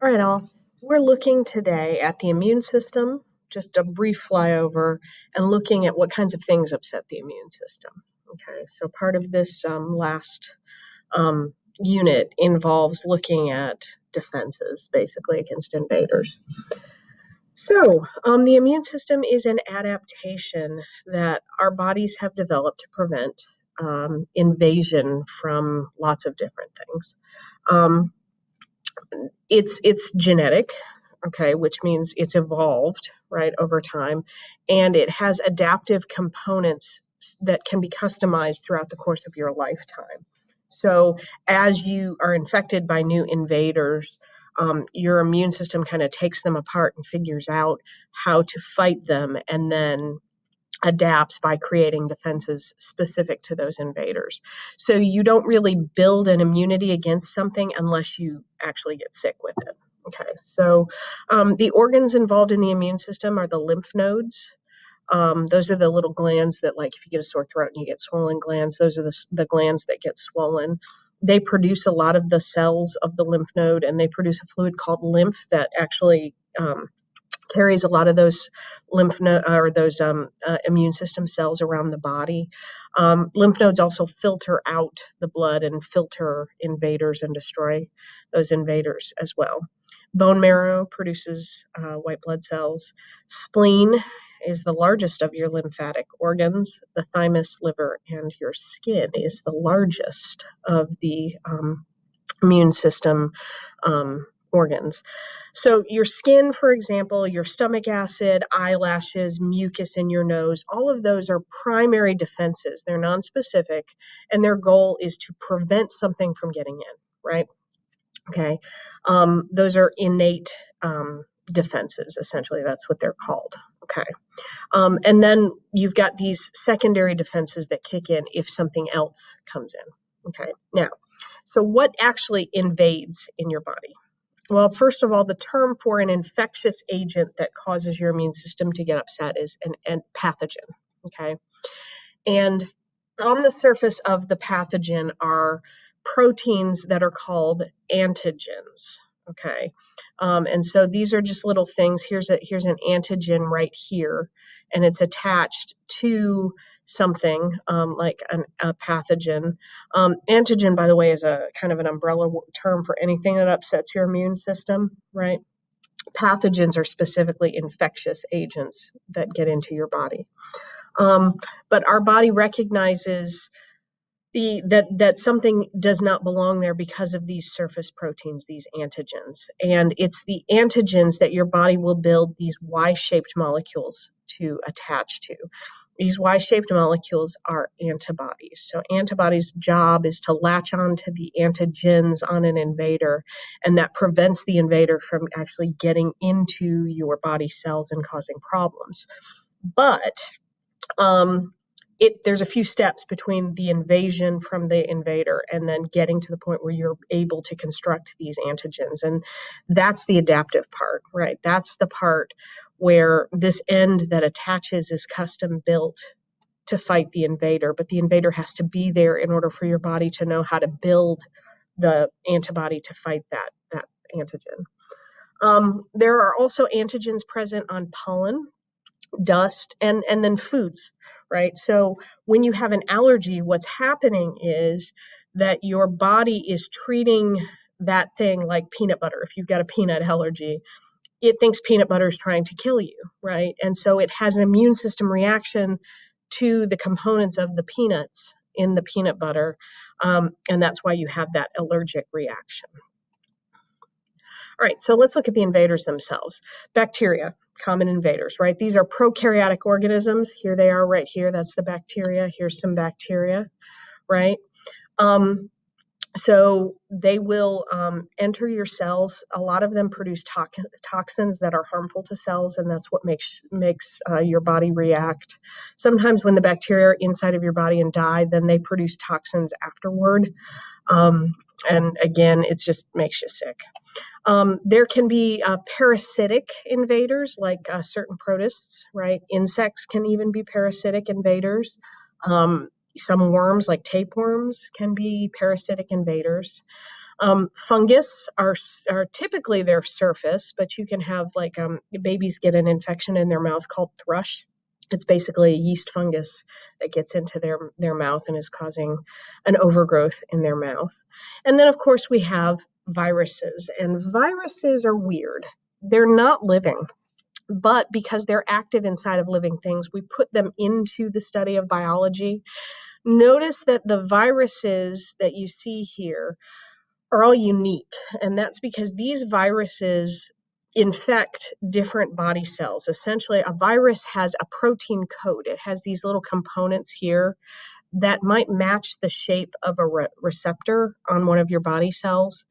All right, all. We're looking today at the immune system, just a brief flyover, and looking at what kinds of things upset the immune system. Okay, so part of this last unit involves looking at defenses, basically, against invaders. So, the immune system is an adaptation that our bodies have developed to prevent invasion from lots of different things. Um, it's genetic, okay, which means it's evolved, right, over time, and it has adaptive components that can be customized throughout the course of your lifetime. So as you are infected by new invaders, your immune system kind of takes them apart and figures out how to fight them, and then adapts by creating defenses specific to those invaders. So you don't really build an immunity against something unless you actually get sick with it. Okay, so the organs involved in the immune system are the lymph nodes. Those are the little glands that, like, if you get a sore throat and you get swollen glands, those are the glands that get swollen. They produce a lot of the cells of the lymph node, and they produce a fluid called lymph that actually carries a lot of those lymph node or those immune system cells around the body. Lymph nodes also filter out the blood and filter invaders and destroy those invaders as well. Bone marrow produces white blood cells. Spleen is the largest of your lymphatic organs. The thymus, liver, and your skin is the largest of the immune system organs. So your skin, for example, your stomach acid, eyelashes, mucus in your nose, all of those are primary defenses. They're nonspecific, and their goal is to prevent something from getting in, right? Okay. Those are innate defenses, essentially. That's what they're called. Okay. And then you've got these secondary defenses that kick in if something else comes in. Okay. Now, so what actually invades in your body? Well, first of all, the term for an infectious agent that causes your immune system to get upset is an pathogen, okay? And on the surface of the pathogen are proteins that are called antigens, okay? And so these are just little things. Here's an antigen right here, and it's attached to something like a pathogen. Antigen, by the way, is a kind of an umbrella term for anything that upsets your immune system, right? Pathogens are specifically infectious agents that get into your body. But our body recognizes that something does not belong there because of these surface proteins, these antigens. And it's the antigens that your body will build these Y-shaped molecules to attach to. These Y-shaped molecules are antibodies. So antibodies' job is to latch on to the antigens on an invader, and that prevents the invader from actually getting into your body cells and causing problems. But there's a few steps between the invasion from the invader and then getting to the point where you're able to construct these antigens. And that's the adaptive part, right? That's the part where this end that attaches is custom built to fight the invader, but the invader has to be there in order for your body to know how to build the antibody to fight that antigen. There are also antigens present on pollen, dust, and then foods, right? So when you have an allergy, what's happening is that your body is treating that thing like peanut butter. If you've got a peanut allergy, it thinks peanut butter is trying to kill you, right? And so it has an immune system reaction to the components of the peanuts in the peanut butter, and that's why you have that allergic reaction. All right, so let's look at the invaders themselves. Bacteria, common invaders, right? These are prokaryotic organisms. Here they are right here. That's the bacteria. Here's some bacteria, right? So they will enter your cells. A lot of them produce toxins that are harmful to cells, and that's what makes your body react. Sometimes when the bacteria are inside of your body and die, then they produce toxins afterward. And again, it just makes you sick. There can be parasitic invaders, like certain protists, right? Insects can even be parasitic invaders. Some worms, like tapeworms, can be parasitic invaders. Fungus are typically their surface, but you can have babies get an infection in their mouth called thrush. It's basically a yeast fungus that gets into their mouth and is causing an overgrowth in their mouth. And then, of course, we have viruses, and viruses are weird. They're not living, but because they're active inside of living things, we put them into the study of biology. Notice that the viruses that you see here are all unique, and that's because these viruses infect different body cells. Essentially, a virus has a protein coat. It has these little components here that might match the shape of a receptor on one of your body cells.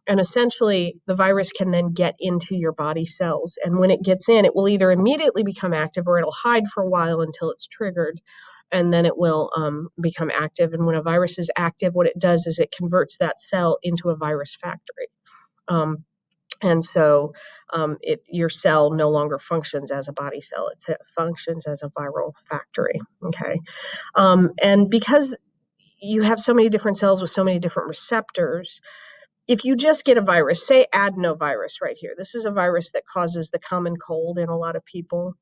And essentially, the virus can then get into your body cells. And when it gets in, it will either immediately become active or it'll hide for a while until it's triggered. And then it will become active. And when a virus is active, what it does is it converts that cell into a virus factory. And so your cell no longer functions as a body cell. It functions as a viral factory. Okay. And because you have so many different cells with so many different receptors, if you just get a virus, say adenovirus right here, this is a virus that causes the common cold in a lot of people.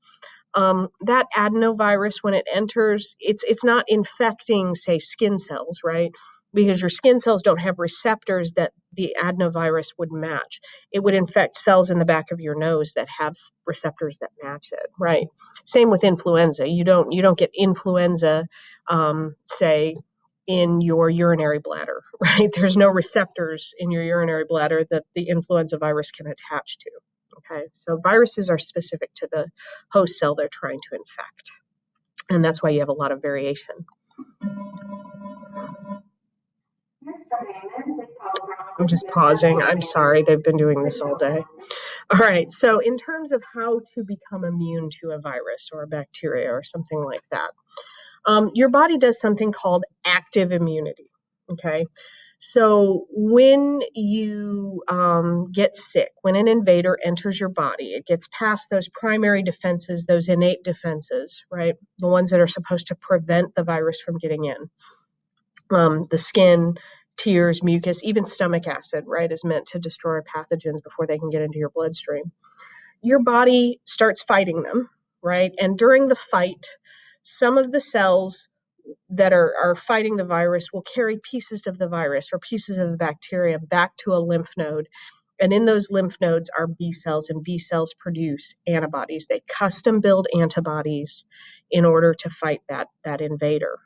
That adenovirus, when it enters, it's not infecting, say, skin cells, right? Because your skin cells don't have receptors that the adenovirus would match. It would infect cells in the back of your nose that have receptors that match it, right? Same with influenza. You don't get influenza, say, in your urinary bladder, right? There's no receptors in your urinary bladder that the influenza virus can attach to. Okay, so viruses are specific to the host cell they're trying to infect, and that's why you have a lot of variation. I'm just pausing. I'm sorry, they've been doing this all day. All right, so in terms of how to become immune to a virus or a bacteria or something like that, your body does something called active immunity, okay? So when you get sick, when an invader enters your body, it gets past those primary defenses, those innate defenses, right? The ones that are supposed to prevent the virus from getting in. The skin, tears, mucus, even stomach acid, right, is meant to destroy pathogens before they can get into your bloodstream. Your body starts fighting them, right? And during the fight, some of the cells that are fighting the virus will carry pieces of the virus or pieces of the bacteria back to a lymph node. And in those lymph nodes are B cells, and B cells produce antibodies. They custom build antibodies in order to fight that invader.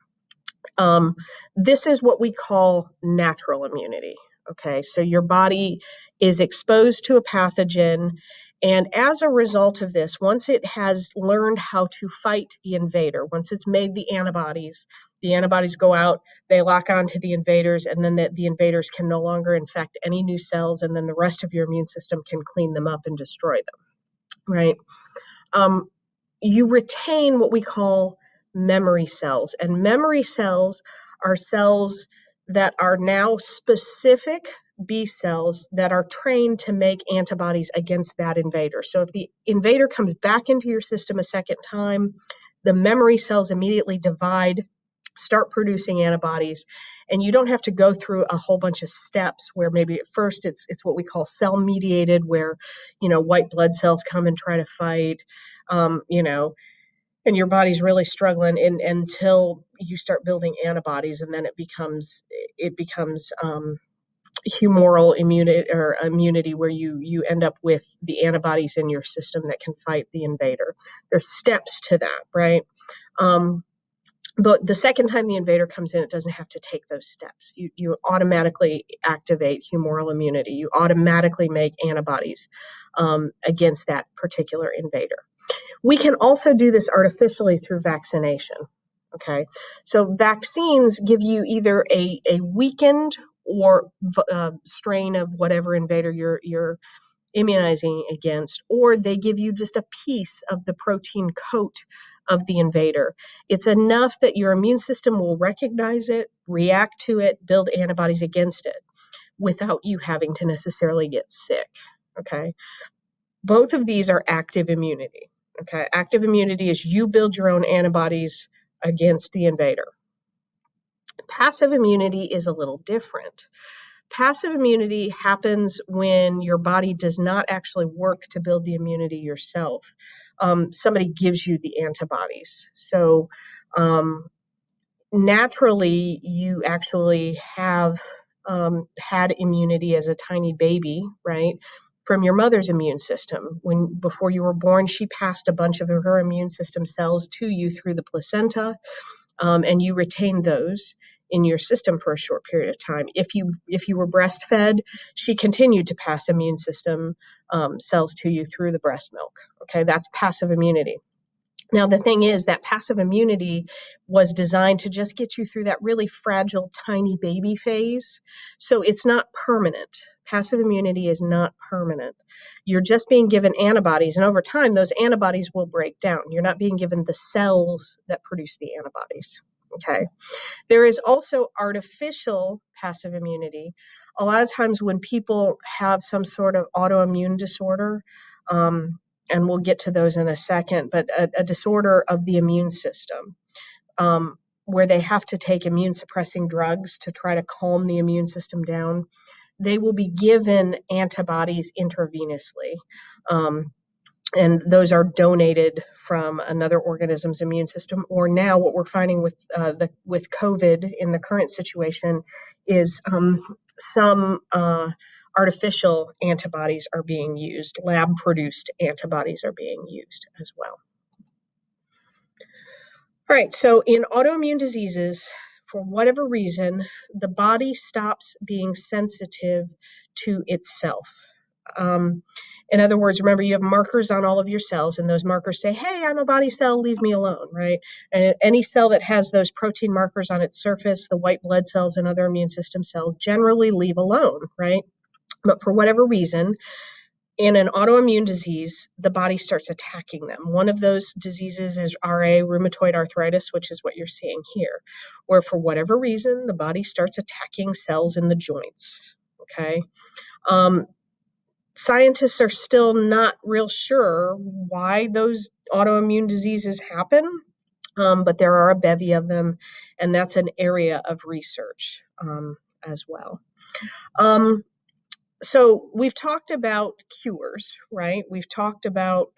This is what we call natural immunity. Okay, so your body is exposed to a pathogen, and as a result of this, once it has learned how to fight the invader, once it's made the antibodies go out, they lock onto the invaders, and then the invaders can no longer infect any new cells, and then the rest of your immune system can clean them up and destroy them, right? You retain what we call memory cells, and memory cells are cells that are now specific B cells that are trained to make antibodies against that invader. So if the invader comes back into your system a second time, the memory cells immediately divide, start producing antibodies, and you don't have to go through a whole bunch of steps where maybe at first it's what we call cell mediated, where white blood cells come and try to fight, and your body's really struggling until you start building antibodies, and then it becomes humoral immunity, where you end up with the antibodies in your system that can fight the invader. There's steps to that, right? But the second time the invader comes in, it doesn't have to take those steps. You automatically activate humoral immunity. You automatically make antibodies against that particular invader. We can also do this artificially through vaccination. Okay, so vaccines give you either a weakened or strain of whatever invader you're immunizing against, or they give you just a piece of the protein coat of the invader. It's enough that your immune system will recognize it, react to it, build antibodies against it without you having to necessarily get sick. Okay, both of these are active immunity. Okay, active immunity is you build your own antibodies against the invader. Passive immunity is a little different. Passive immunity happens when your body does not actually work to build the immunity yourself. Somebody gives you the antibodies. So naturally, you actually have had immunity as a tiny baby, right? From your mother's immune system. Before you were born, she passed a bunch of her immune system cells to you through the placenta, and you retained those in your system for a short period of time. If you were breastfed, she continued to pass immune system cells to you through the breast milk. Okay, that's passive immunity. Now, the thing is that passive immunity was designed to just get you through that really fragile, tiny baby phase. So it's not permanent. Passive immunity is not permanent. You're just being given antibodies, and over time, those antibodies will break down. You're not being given the cells that produce the antibodies. Okay. There is also artificial passive immunity. A lot of times when people have some sort of autoimmune disorder, and we'll get to those in a second, but a disorder of the immune system, where they have to take immune suppressing drugs to try to calm the immune system down, they will be given antibodies intravenously. And those are donated from another organism's immune system. Or now what we're finding with COVID in the current situation is some artificial antibodies are being used. Lab-produced antibodies are being used as well. All right, so in autoimmune diseases, for whatever reason, the body stops being sensitive to itself. In other words, remember, you have markers on all of your cells, and those markers say, hey, I'm a body cell, leave me alone, right? And any cell that has those protein markers on its surface, the white blood cells and other immune system cells, generally leave alone, right? But for whatever reason, in an autoimmune disease, the body starts attacking them. One of those diseases is RA, rheumatoid arthritis, which is what you're seeing here, where for whatever reason, the body starts attacking cells in the joints, okay? Scientists are still not real sure why those autoimmune diseases happen, but there are a bevy of them, and that's an area of research as well. So we've talked about cures, right? We've talked about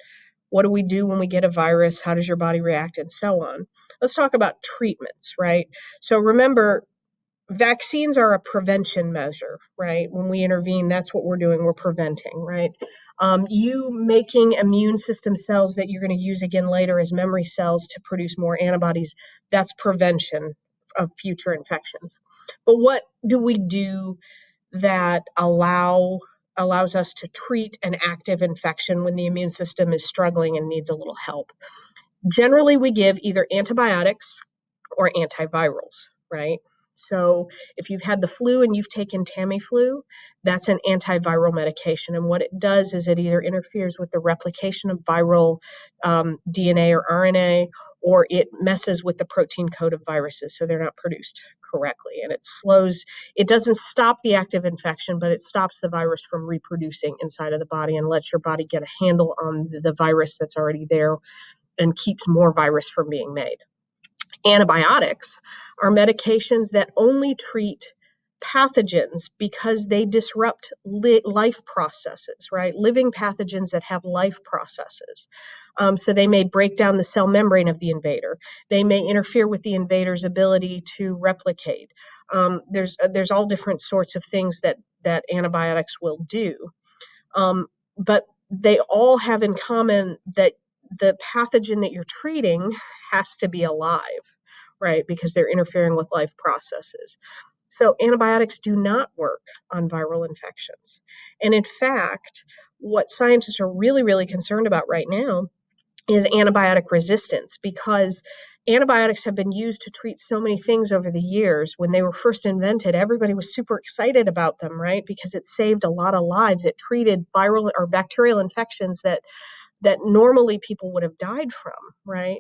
what do we do when we get a virus, how does your body react, and so on. Let's talk about treatments, right? So remember, vaccines are a prevention measure, right? When we intervene, that's what we're doing. We're preventing, right? You making immune system cells that you're going to use again later as memory cells to produce more antibodies, that's prevention of future infections. But what do we do that allows us to treat an active infection when the immune system is struggling and needs a little help? Generally, we give either antibiotics or antivirals, right? So if you've had the flu and you've taken Tamiflu, that's an antiviral medication. And what it does is it either interferes with the replication of viral DNA or RNA, or it messes with the protein code of viruses so they're not produced correctly. And it doesn't stop the active infection, but it stops the virus from reproducing inside of the body and lets your body get a handle on the virus that's already there and keeps more virus from being made. Antibiotics are medications that only treat pathogens because they disrupt life processes, right? Living pathogens that have life processes. So they may break down the cell membrane of the invader. They may interfere with the invader's ability to replicate. There's all different sorts of things that antibiotics will do. But they all have in common that the pathogen that you're treating has to be alive, right? Because they're interfering with life processes. So antibiotics do not work on viral infections. And in fact, what scientists are really, really concerned about right now is antibiotic resistance, because antibiotics have been used to treat so many things over the years. When they were first invented, everybody was super excited about them, right? Because it saved a lot of lives. It treated viral or bacterial infections that normally people would have died from, right?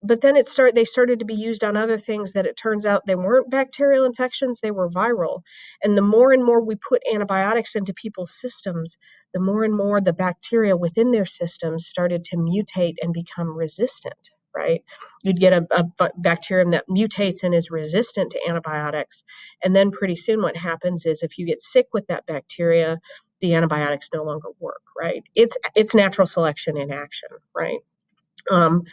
But then they started to be used on other things that it turns out they weren't bacterial infections, they were viral. And the more and more we put antibiotics into people's systems, the more and more the bacteria within their systems started to mutate and become resistant, right? You'd get a bacterium that mutates and is resistant to antibiotics. And then pretty soon what happens is if you get sick with that bacteria, the antibiotics no longer work, right? It's natural selection in action, right? Um,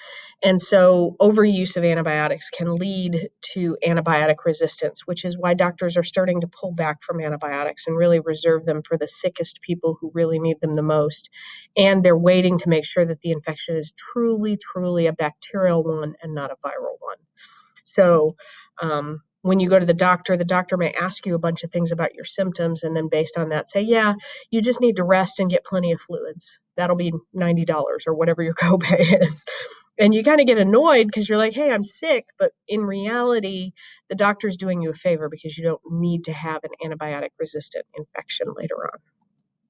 and so overuse of antibiotics can lead to antibiotic resistance, which is why doctors are starting to pull back from antibiotics and really reserve them for the sickest people who really need them the most. And they're waiting to make sure that the infection is truly, truly a bacterial one and not a viral one. So when you go to the doctor may ask you a bunch of things about your symptoms, and then based on that say, yeah, you just need to rest and get plenty of fluids. That'll be $90 or whatever your copay is. And you kind of get annoyed because you're like, hey, I'm sick. But in reality, the doctor's doing you a favor because you don't need to have an antibiotic resistant infection later on.